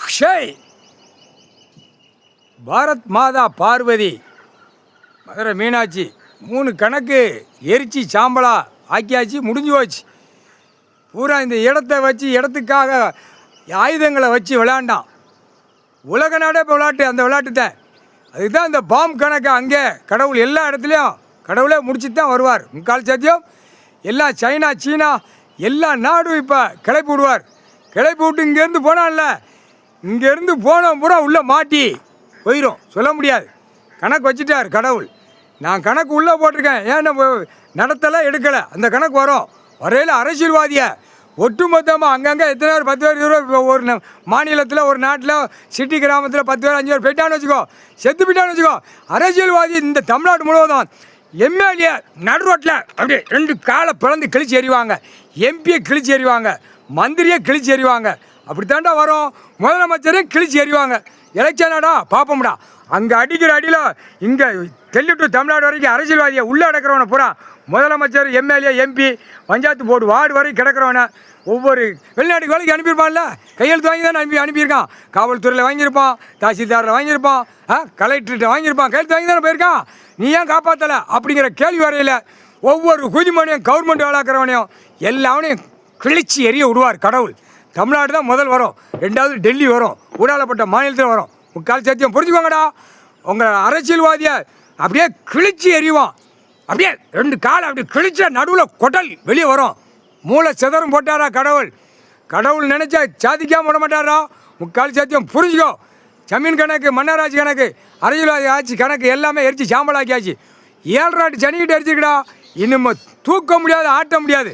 அக்ஷய், பாரத் மாதா, பார்வதி, மதுரை மீனாட்சி, 3 கணக்கு எரிச்சி சாம்பலா ஆக்கியாச்சு, முடிஞ்சு போச்சு. பூரா இந்த இடத்த வச்சு இடத்துக்காக ஆயுதங்களை வச்சு விளையாண்டான். உலக நாடே இப்போ விளையாட்டு, அந்த விளையாட்டு தான். அதுக்கு தான் இந்த பாம் கணக்கு. அங்கே கடவுள் எல்லா இடத்துலையும் கடவுளே முடிச்சு தான் வருவார். முக்கால் சத்தியம் எல்லாம் சைனா சீனா எல்லா நாடும் இப்போ கிளப்பி விடுவார். கிளப்பி விட்டு இங்கேருந்து போனான்ல, இங்கேருந்து போனோம் பூரா உள்ளே மாட்டி போயிடும், சொல்ல முடியாது. கணக்கு வச்சுட்டார் கடவுள். நான் கணக்கு உள்ளே போட்டிருக்கேன், ஏன் நடத்தலை எடுக்கலை, அந்த கணக்கு வரும். வரையில் அரசியல்வாதியை ஒட்டுமொத்தமாக அங்கங்கே எத்தனை பேர் 10 பேர் 20 பேர் ஒரு மாநிலத்தில் ஒரு நாட்டில் சிட்டி கிராமத்தில் 10 பேர் 5 பேர் போயிட்டான்னு வச்சுக்கோ, செத்து போயிட்டான்னு வச்சுக்கோ. அரசியல்வாதி இந்த தமிழ்நாடு முழுவதும் எம்எல்ஏ நடு ரோட்டில் அப்படியே 2 காலை பிளந்து கிழிச்சு எறிவாங்க, எம்பியை கிழிச்சு எறிவாங்க, மந்திரியை கிழிச்சு எறிவாங்க. அப்படித்தாண்டா வரும். முதலமைச்சரையும் கிழிச்சு எறிவாங்க. எலெக்ஷனாடா பார்ப்போம்டா. அங்கே அடிக்கிற அடியில் இங்கே டெல்லி டு தமிழ்நாடு வரைக்கும் அரசியல்வாதியை உள்ளே அடக்கிறவனை பூரா முதலமைச்சர் MLA MP panchayat board ward வரைக்கும் கிடக்கிறவனை ஒவ்வொரு வெளிநாட்டுக்கு வேலைக்கு அனுப்பியிருப்பான்ல, கையெழுத்து வாங்கி தானே அனுப்பியிருக்கான். காவல்துறையில் வாங்கியிருப்பான், தாசில்தாரில் வாங்கியிருப்பான், கலெக்டர்கிட்ட வாங்கியிருப்பான், கையெழுத்து வாங்கி தானே போயிருக்கான். நீ ஏன் காப்பாற்றலை அப்படிங்கிற கேள்வி வரையில் ஒவ்வொரு குதிமனையும் கவர்மெண்ட் வேலைக்கிறவனையும் எல்லாவனையும் கிழிச்சி எறிய விடுவார் கடவுள். தமிழ்நாடு தான் முதல் வரும், 2வது டெல்லி வரும், ஊடாலப்பட்ட மாநிலத்தில் வரும். முக்கால் சத்தியம் புரிஞ்சுக்கோங்கடா. உங்கள் அரசியல்வாதியை அப்படியே கிழிச்சி எறிவான். அப்படியே 2 காலை அப்படி கிழிச்ச நடுவில் கொட்டல் வெளியே வரும். மூளை சிதறும் போட்டாரா கடவுள். கடவுள் நினச்சா சாதிக்காம விட மாட்டாரா. முக்கால் சத்தியம் புரிஞ்சுக்கோ. ஜமீன் கணக்கு, மன்னராட்சி கணக்கு, அரசியல்வாதி ஆட்சி கணக்கு எல்லாமே எரிச்சு சாம்பலாக்கியாச்சு. 7 நாட்டு சனிக்கிட்ட எரிச்சிருக்கடா. இன்னும் தூக்க முடியாது, ஆட்ட முடியாது,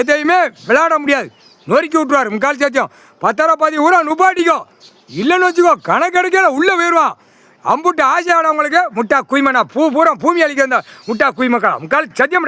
எதையுமே விளையாட முடியாது, நொறுக்கி விட்டுருவார். முக்கால் சத்தியம் 10 பாதி ஊரா நுப்பாட்டிக்கோ. இல்லைன்னு வச்சுக்கோ, கணக்கு எடுக்கல உள்ளே போயிடுவான். அம்புட்டு ஆசை ஆடவங்களுக்கு முட்டா குய்மனா பூரா பூமி அளிக்க முட்டா குய்மக்களா. முக்கால் சத்தியம்டா.